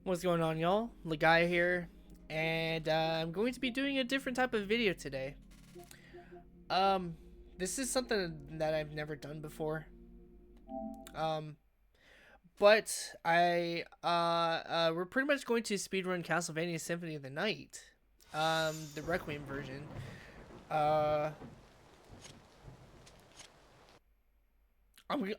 What's going on, y'all? Lagai here, and I'm going to be doing a different type of video today. Um, this is something that I've never done before. Um, but we're pretty much going to speedrun Castlevania Symphony of the Night, the Requiem version. Uh,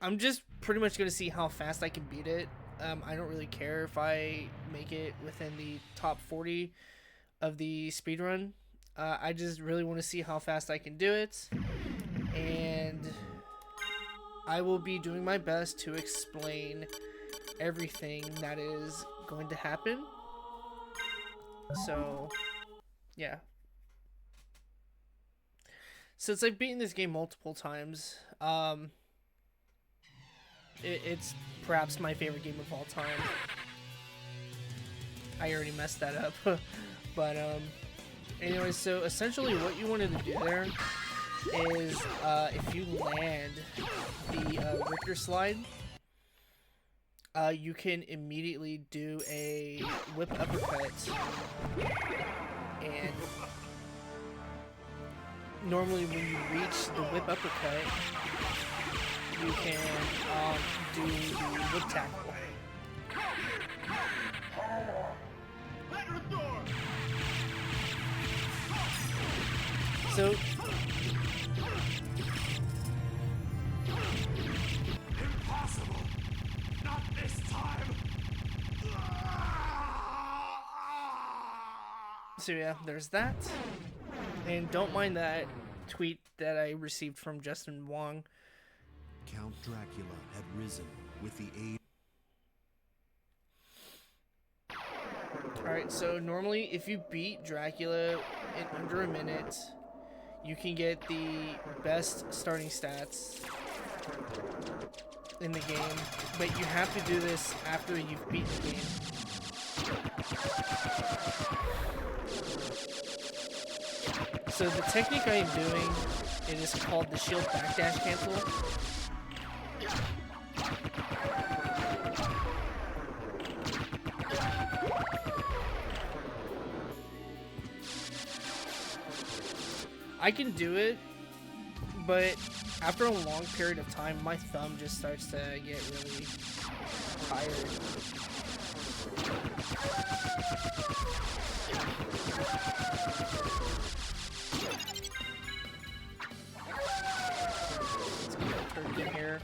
I'm just pretty much gonna see how fast I can beat it. I don't really care if I make it within the top 40 of the speedrun. I just really want to see how fast I can do it. And I will be doing my best to explain everything that is going to happen. So, yeah. Since I've beaten this game multiple times, it's perhaps my favorite game of all time. I already messed that up. But, anyway, so essentially what you wanted to do there is, if you land the Richter slide, you can immediately do a whip uppercut. And normally when you reach the whip uppercut, you can do the whip tackle. So impossible! Not this time! So yeah, there's that. And don't mind that tweet that I received from Justin Wong. Count Dracula had risen with the aid. Alright, so normally if you beat Dracula in under a minute, you can get the best starting stats in the game, but you have to do this after you've beaten the game. So the technique I am doing, it is called the shield backdash cancel. I can do it, but after a long period of time, my thumb just starts to get really tired. Let's get a turkey in here.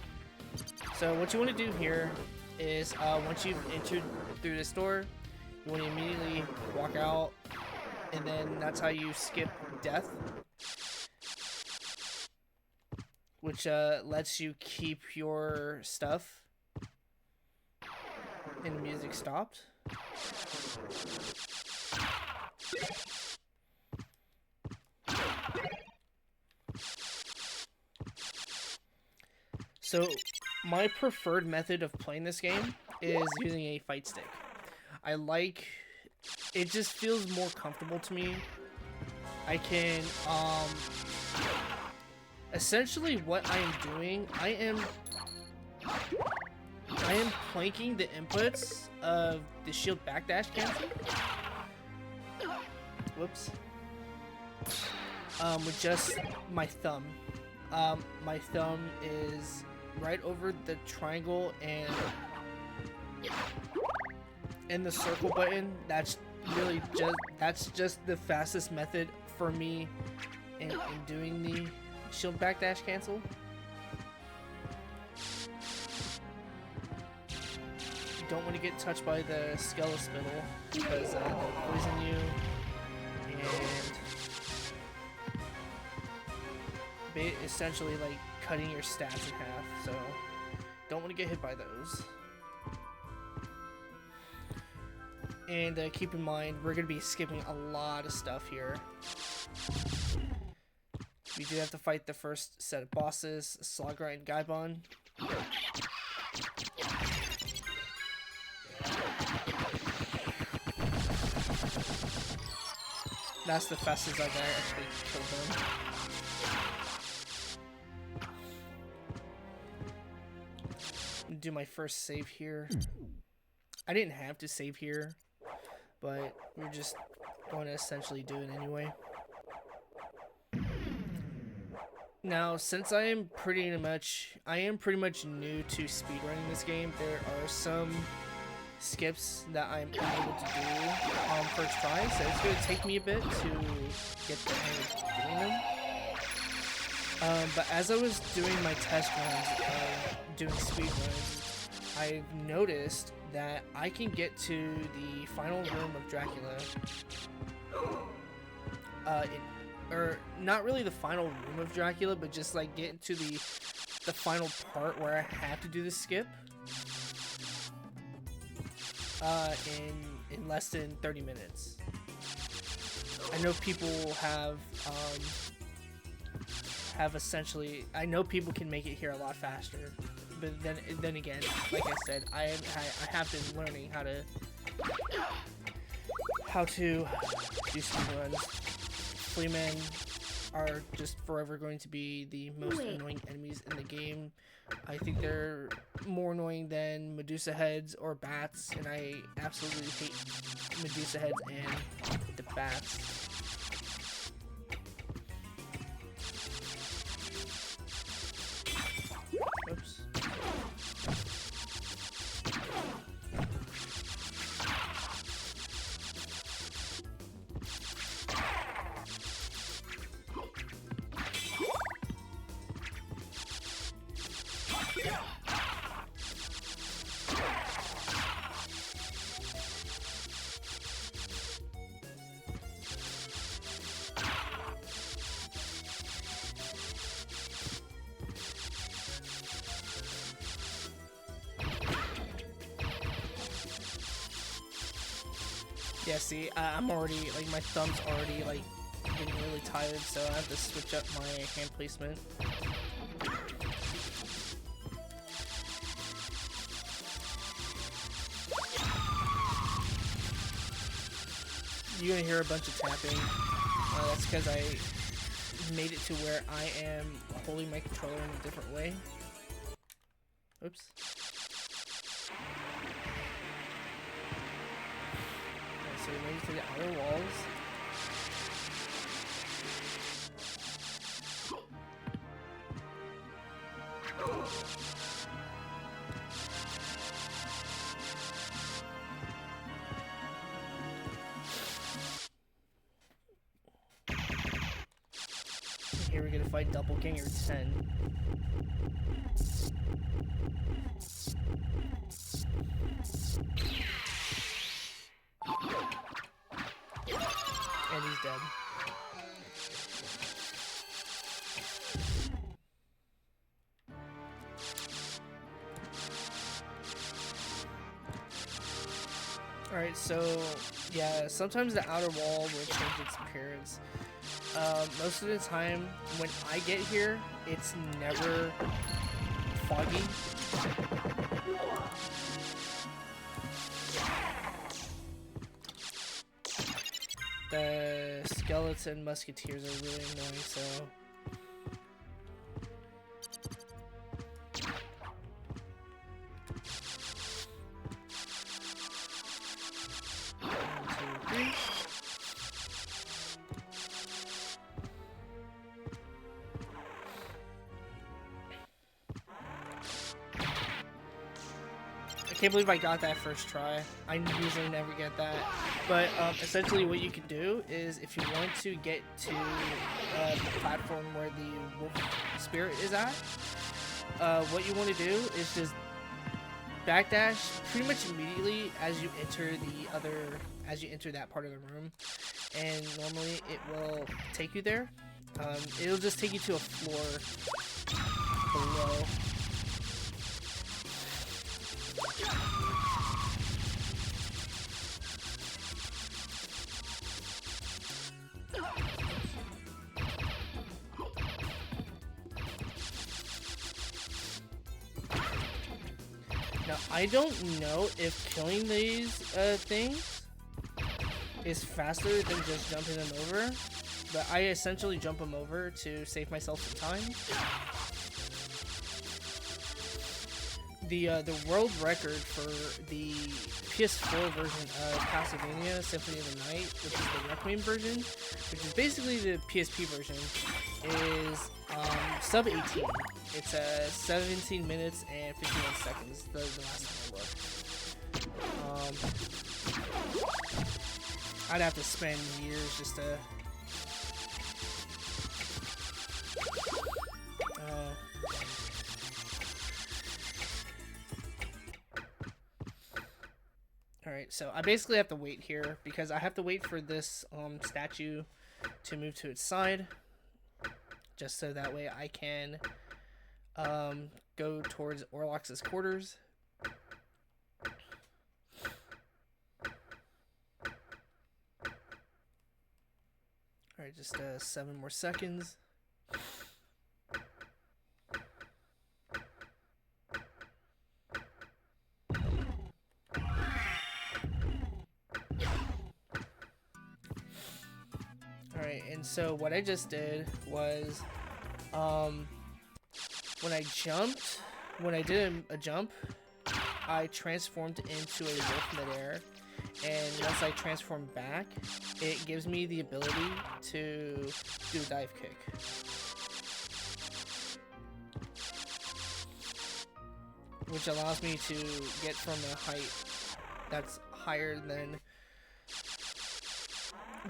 So what you want to do here is, once you've entered through this door, you want to immediately walk out, and then that's how you skip death, which lets you keep your stuff. And the music stopped. So my preferred method of playing this game is using a fight stick. I like it, just feels more comfortable to me. I can essentially what I am doing, I am planking the inputs of the shield backdash cancel. Whoops. With just my thumb. My thumb is right over the triangle and the circle button. That's really just the fastest method for me in doing the shield backdash cancel. You don't want to get touched by the skeletal because they'll poison you and essentially like cutting your stats in half. So don't want to get hit by those. And keep in mind, we're going to be skipping a lot of stuff here. We do have to fight the first set of bosses, Slagra and Gaibon. That's the fastest I've actually killed them. Do my first save here. I didn't have to save here, but we're just going to essentially do it anyway. Now, since I am pretty much new to speedrunning this game, there are some skips that I'm unable to do on first try, so it's going to take me a bit to get the hang of doing them. But as I was doing my test runs of doing speedruns, I've noticed that I can get to the final room of Dracula, or not really the final room of Dracula, but just like get to the final part where I have to do the skip in less than 30 minutes. I know people have essentially, I know people can make it here a lot faster, but then again, like I said, I have been learning how to do speedruns. Fleamen are just forever going to be the most annoying enemies in the game. I think they're more annoying than Medusa heads or bats, and I absolutely hate Medusa heads and the bats. Oops. Yeah, see, I'm already, like, my thumb's already, like, getting really tired, so I have to switch up my hand placement. You're gonna hear a bunch of tapping. That's because I made it to where I am holding my controller in a different way. Oops. So we made it to the outer walls. And here we're gonna fight Doppelganger 10. And he's dead. Alright, so yeah, sometimes the outer wall will change its appearance. Most of the time when I get here, it's never foggy. The skeleton musketeers are really annoying, so... I can't believe I got that first try. I usually never get that. But essentially what you can do is, if you want to get to the platform where the wolf spirit is at, what you want to do is just backdash pretty much immediately as you enter that part of the room, and normally it will take you there. It'll just take you to a floor below. Now, I don't know if killing these things is faster than just jumping them over, but I essentially jump them over to save myself some time. the world record for the PS4 version of Castlevania Symphony of the Night, which is the Requiem version, which is basically the PSP version, is sub 18. It's 17 minutes and 51 seconds. The last time I looked. I'd have to spend years just to. Alright, so I basically have to wait here because I have to wait for this statue to move to its side, just so that way I can go towards Orlox's quarters. Alright, just 7 more seconds. Alright, and so what I just did was, when I did a jump, I transformed into a wolf midair, and once I transform back, it gives me the ability to do a dive kick. Which allows me to get from a height that's higher than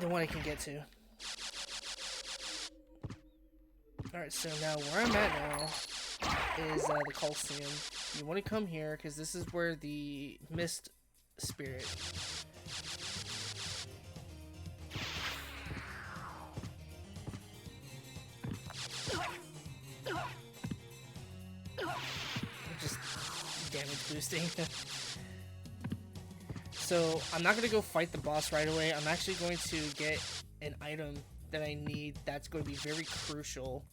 what I can get to. Alright, so now where I'm at now is the Coliseum. You want to come here because this is where the Mist Spirit. Just damage boosting. So I'm not going to go fight the boss right away. I'm actually going to get an item that I need that's going to be very crucial.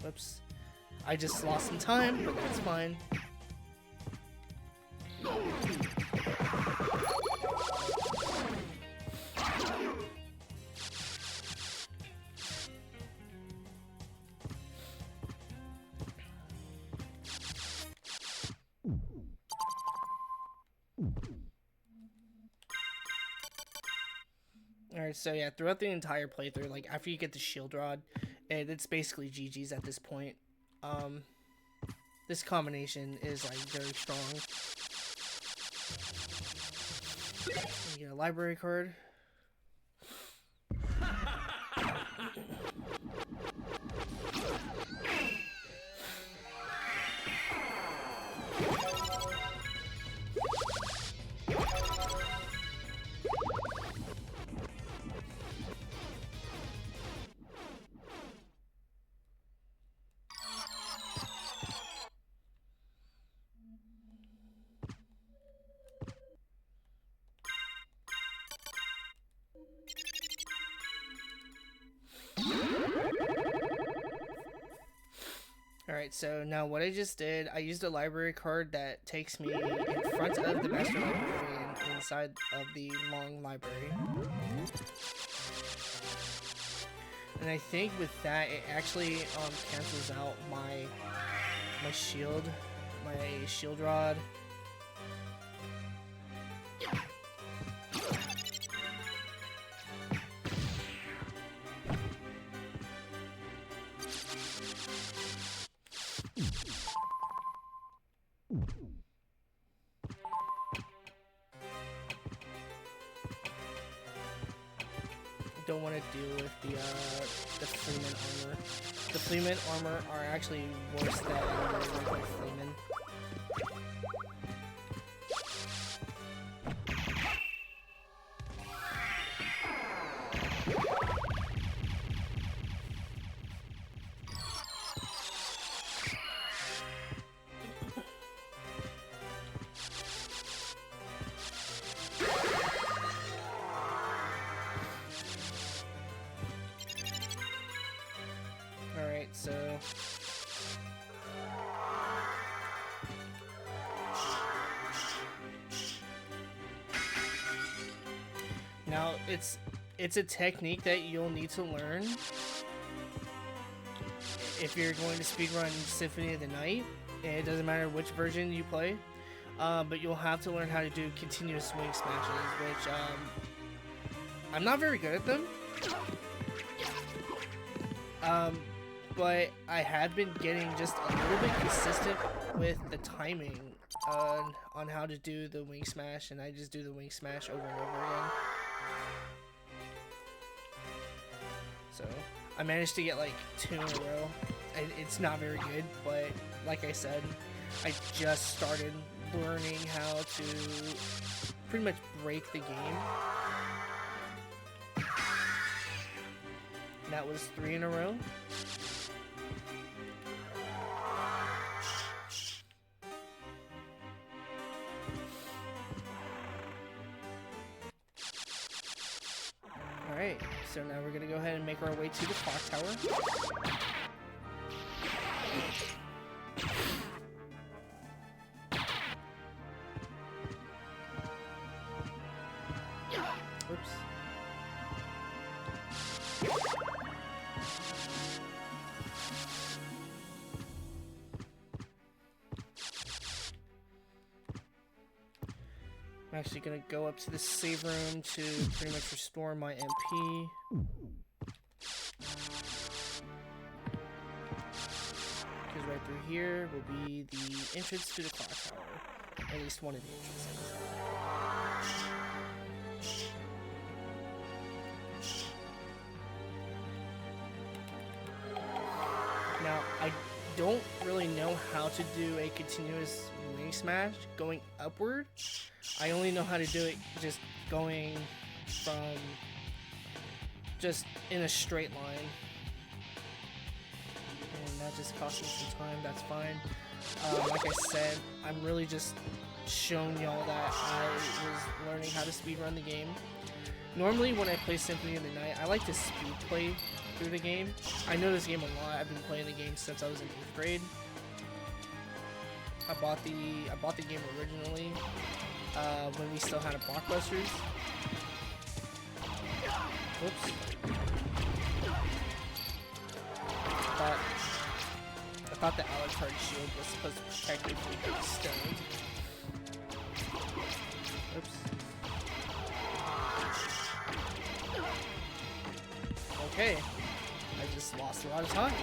Whoops. I just lost some time, but that's fine. Alright, so yeah, throughout the entire playthrough, like after you get the shield rod, and it's basically GG's at this point. This combination is like very strong. You get a library card. Alright, so now what I just did, I used a library card that takes me in front of the master librarian inside of the long library. And I think with that, it actually cancels out my shield rod. Don't want to deal with the Fleeman armor. The Fleeman armor are actually worse than the regular Fleeman. Alright, so it's a technique that you'll need to learn if you're going to speedrun Symphony of the Night. And it doesn't matter which version you play, but you'll have to learn how to do continuous wing smashes, which I'm not very good at them. But I have been getting just a little bit consistent with the timing on how to do the wing smash, and I just do the wing smash over and over again. So I managed to get like 2 in a row. It's not very good, but like I said, I just started learning how to pretty much break the game. And that was 3 in a row. Alright, so now we're gonna go ahead and make our way to the clock tower. Oops. I'm actually gonna go up to the save room to pretty much restore my MP. Because right through here will be the entrance to the clock tower. At least one of the entrances. Now, I don't really know how to do a continuous wing smash going upward. I only know how to do it just going from just in a straight line. And that just cost me some time, that's fine. Like I said, I'm really just showing y'all that I was learning how to speedrun the game. Normally when I play Symphony of the Night, I like to speed play through the game. I know this game a lot. I've been playing the game since I was in 8th grade. I bought the game originally when we still had a Blockbusters. Whoops. I thought the Alucard shield was supposed to protect me from being stoned. Oops. Okay. I just lost a lot of time.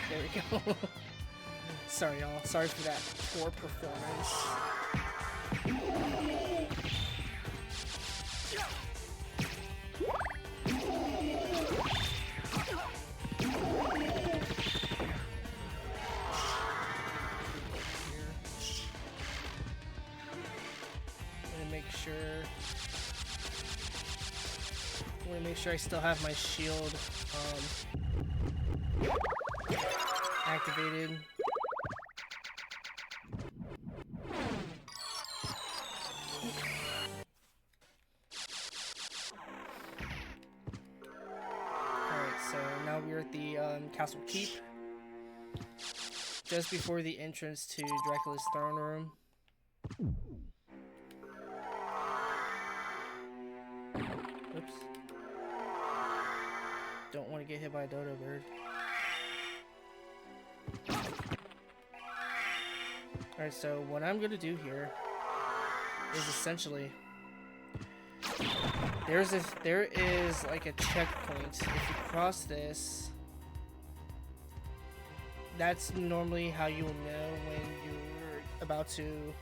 There we go. Sorry, y'all. Sorry for that poor performance. Make sure I still have my shield activated. Alright, so now we're at the Castle Keep, just before the entrance to Dracula's throne room. Oops. Don't want to get hit by a dodo bird. Alright, so what I'm gonna do here is essentially there is like a checkpoint. If you cross this, that's normally how you will know when you're about to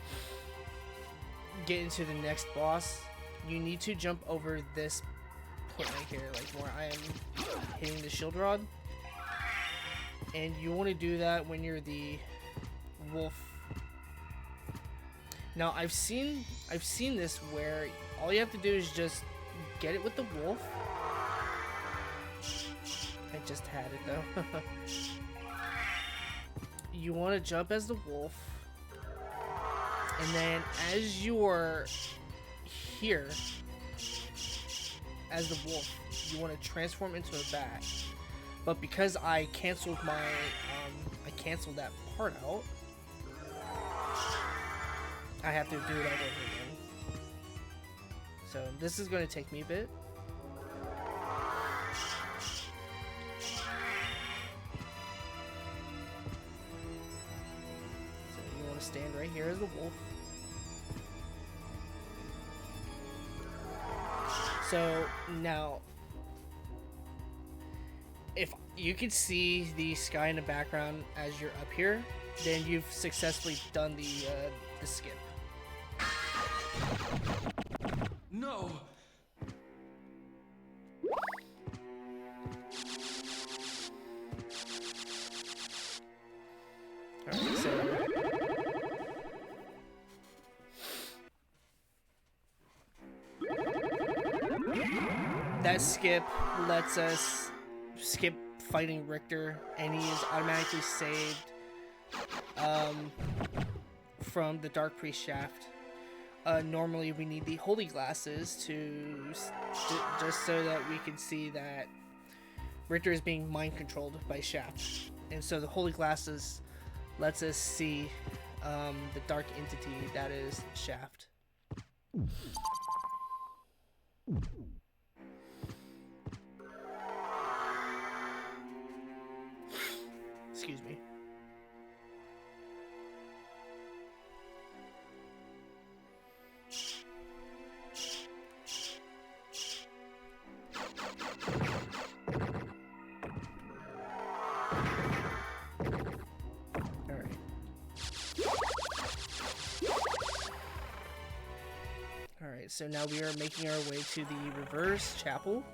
get into the next boss. You need to jump over this point right here, like where I am hitting the shield rod, and you want to do that when you're the wolf. Now I've seen this where all you have to do is just get it with the wolf. I just had it though. You want to jump as the wolf, and then as you're here as the wolf, you want to transform into a bat. But because I canceled that part out, I have to do it all over again. So this is going to take me a bit. So you want to stand right here as the wolf. So now, if you can see the sky in the background as you're up here, then you've successfully done the skip. No! Alright, so that skip lets us skip fighting Richter, and he is automatically saved from the Dark Priest shaft. Normally we need the holy glasses just so that we can see that Richter is being mind controlled by Shaft, and so the holy glasses lets us see the dark entity that is Shaft. Excuse me. Alright, so now we are making our way to the reverse chapel,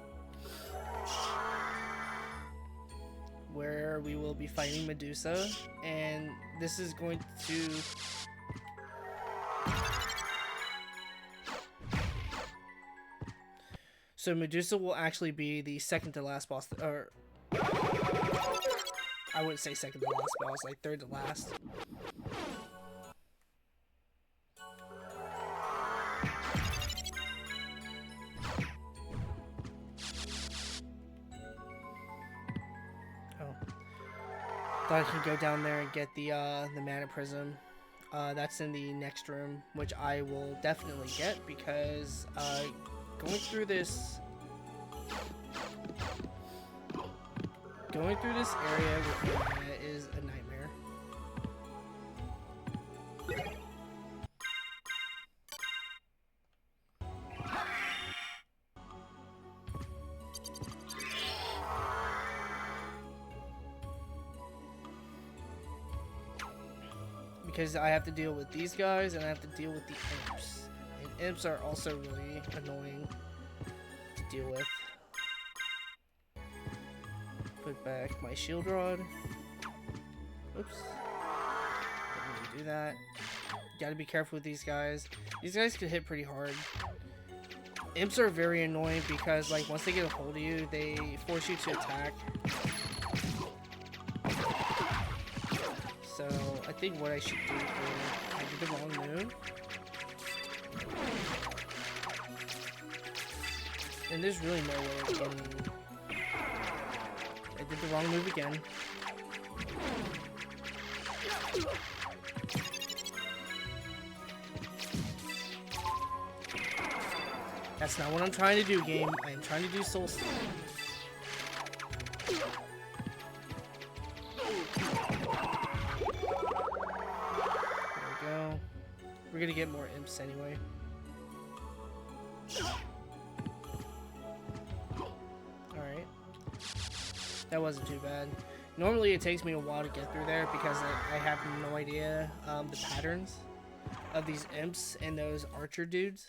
where we will be fighting Medusa, and this is going to so Medusa will actually be the second to last boss, or I wouldn't say second to last boss, like third to last. Thought I could go down there and get the mana prism. That's in the next room, which I will definitely get because going through this area with mana is a nightmare. Because I have to deal with these guys and I have to deal with the imps. And imps are also really annoying to deal with. Put back my shield rod. Oops. Didn't mean to do that. Gotta be careful with these guys. These guys can hit pretty hard. Imps are very annoying because, like, once they get a hold of you, they force you to attack. So I think what I should do is I did the wrong move. And there's really no way of getting... I did the wrong move again. That's not what I'm trying to do, game. I am trying to do soul stealing. We're gonna get more imps anyway. Alright. That wasn't too bad. Normally it takes me a while to get through there because I have no idea the patterns of these imps and those archer dudes.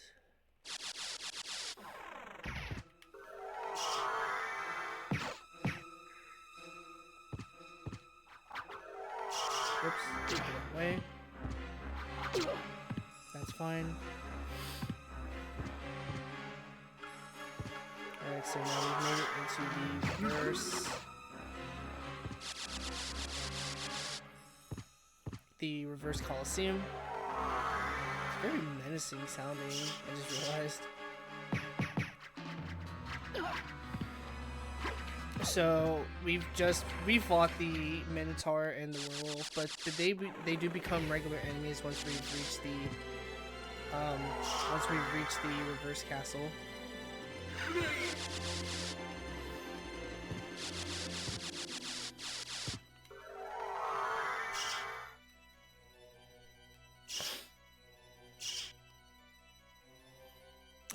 Oops, get away. That's fine. Alright, so now we've made it into the reverse. The reverse Coliseum. It's very menacing sounding, I just realized. So we fought the Minotaur and the Werewolf, but they do become regular enemies once we reach the reverse castle.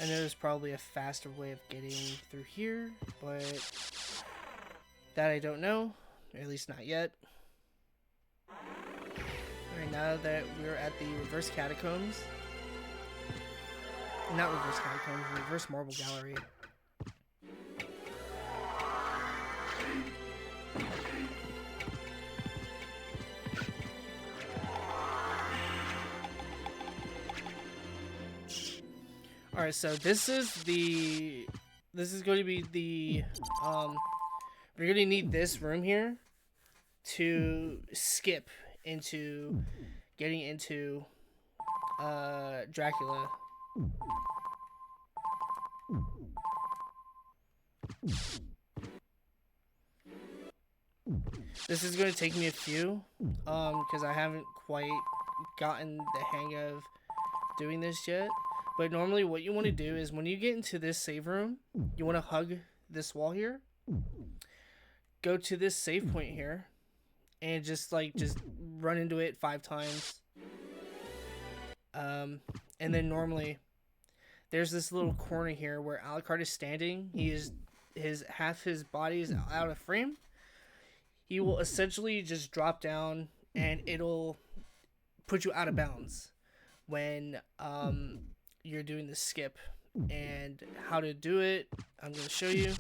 I know there's probably a faster way of getting through here, but that I don't know, or at least not yet. Alright, now that we're at the reverse catacombs, not reverse catacombs, reverse marble gallery. Alright, so this is going to be the we're gonna need this room here to skip into getting into Dracula. This is going to take me a few because I haven't quite gotten the hang of doing this yet. But normally what you want to do is when you get into this save room, you want to hug this wall here. Go to this save point here and just run into it 5 times. And then normally there's this little corner here where Alucard is standing. Half his body is out of frame. He will essentially just drop down and it'll put you out of bounds when you're doing the skip. And how to do it, I'm going to show you.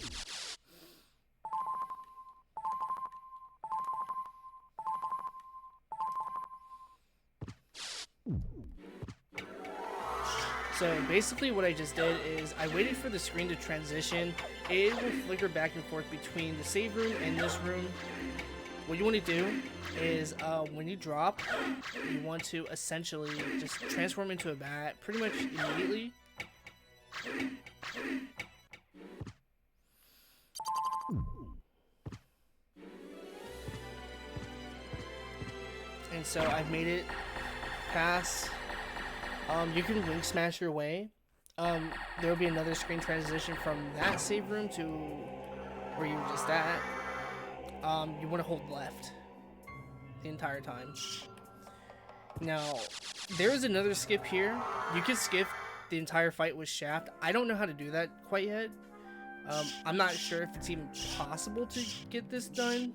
So basically what I just did is I waited for the screen to transition. It will flicker back and forth between the save room and this room. What you want to do is when you drop, you want to essentially just transform into a bat pretty much immediately. And so I've made it past. You can wing smash your way. There will be another screen transition from that save room to where you were just at. You want to hold left the entire time. Now, there is another skip here. You can skip the entire fight with Shaft. I don't know how to do that quite yet. I'm not sure if it's even possible to get this done.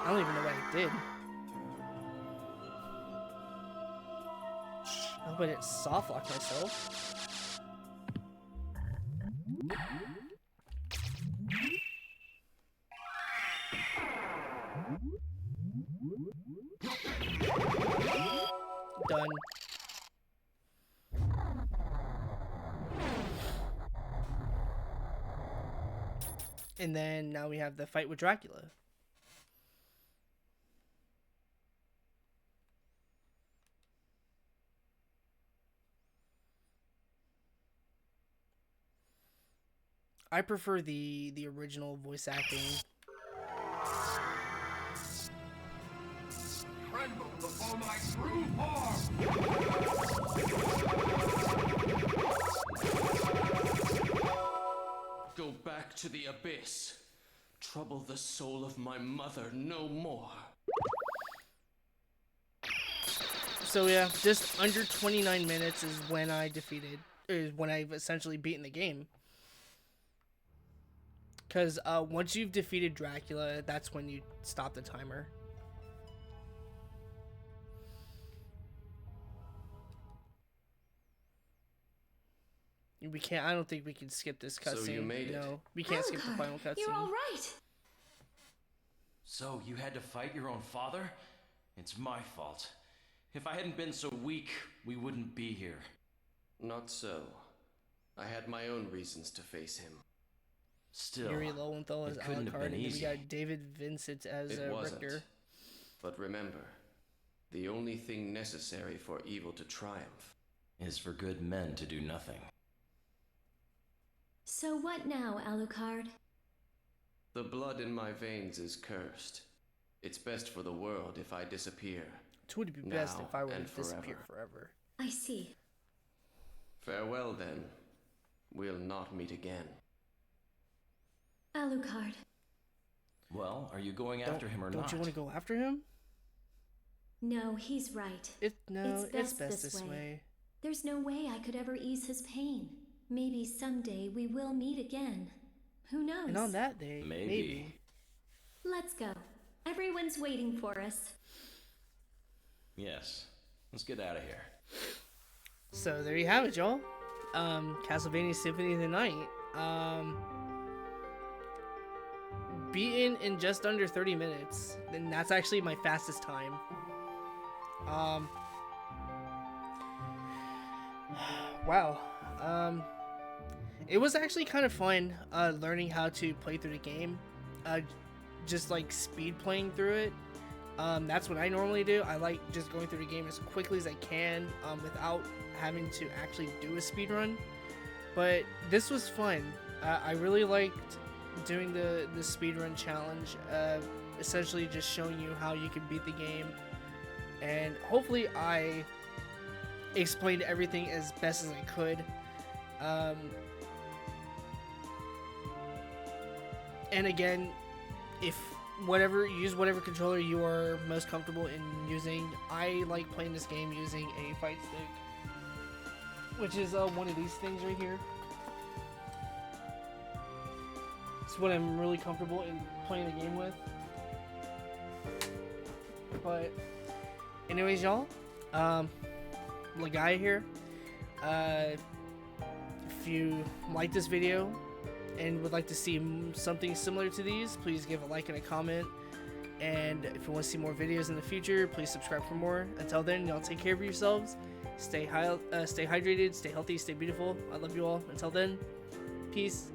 I don't even know what I did. I hope I didn't soft lock myself. Done. And then now we have the fight with Dracula. I prefer the original voice acting. Tremble before my true form! Go back to the abyss. Trouble the soul of my mother no more. So yeah, just under 29 minutes is when I've essentially beaten the game. Because once you've defeated Dracula, that's when you stop the timer. We can't. I don't think we can skip this cutscene. So you made it. No, we can't skip the final cutscene. You're all right. So you had to fight your own father? It's my fault. If I hadn't been so weak, we wouldn't be here. Not so. I had my own reasons to face him. Still, Yuri Lowenthal as it couldn't have Alucard, been and then we easy. got David Vincent as It wasn't. Richter. But remember, the only thing necessary for evil to triumph is for good men to do nothing. So what now, Alucard? The blood in my veins is cursed. It's best for the world if I disappear. It would be best Now if I were to and disappear forever. forever. I see. Farewell then. We'll not meet again. Alucard. Well, are you going after him or Don't not? you want to go after him? No, he's right. No, it's best best this this way. way. There's no way I could ever ease his pain. Maybe someday we will meet again. Who knows? And on that day, Maybe. Let's go. Everyone's waiting for us. Yes. Let's get out of here. So there you have it, y'all. Castlevania Symphony of the Night. Beaten in just under 30 minutes. And that's actually my fastest time. Wow. It was actually kind of fun learning how to play through the game. Just like speed playing through it. That's what I normally do. I like just going through the game as quickly as I can without having to actually do a speed run. But this was fun. I really liked doing the speedrun challenge, essentially just showing you how you can beat the game, and hopefully I explained everything as best as I could. And again, if use whatever controller you are most comfortable in using. I like playing this game using a fight stick, which is one of these things right here. It's what I'm really comfortable in playing the game with. But anyways, y'all, Lagai here. If you like this video and would like to see something similar to these, please give a like and a comment. And if you want to see more videos in the future, please subscribe for more. Until then, y'all take care of yourselves. Stay hydrated, stay healthy, stay beautiful. I love you all. Until then, peace.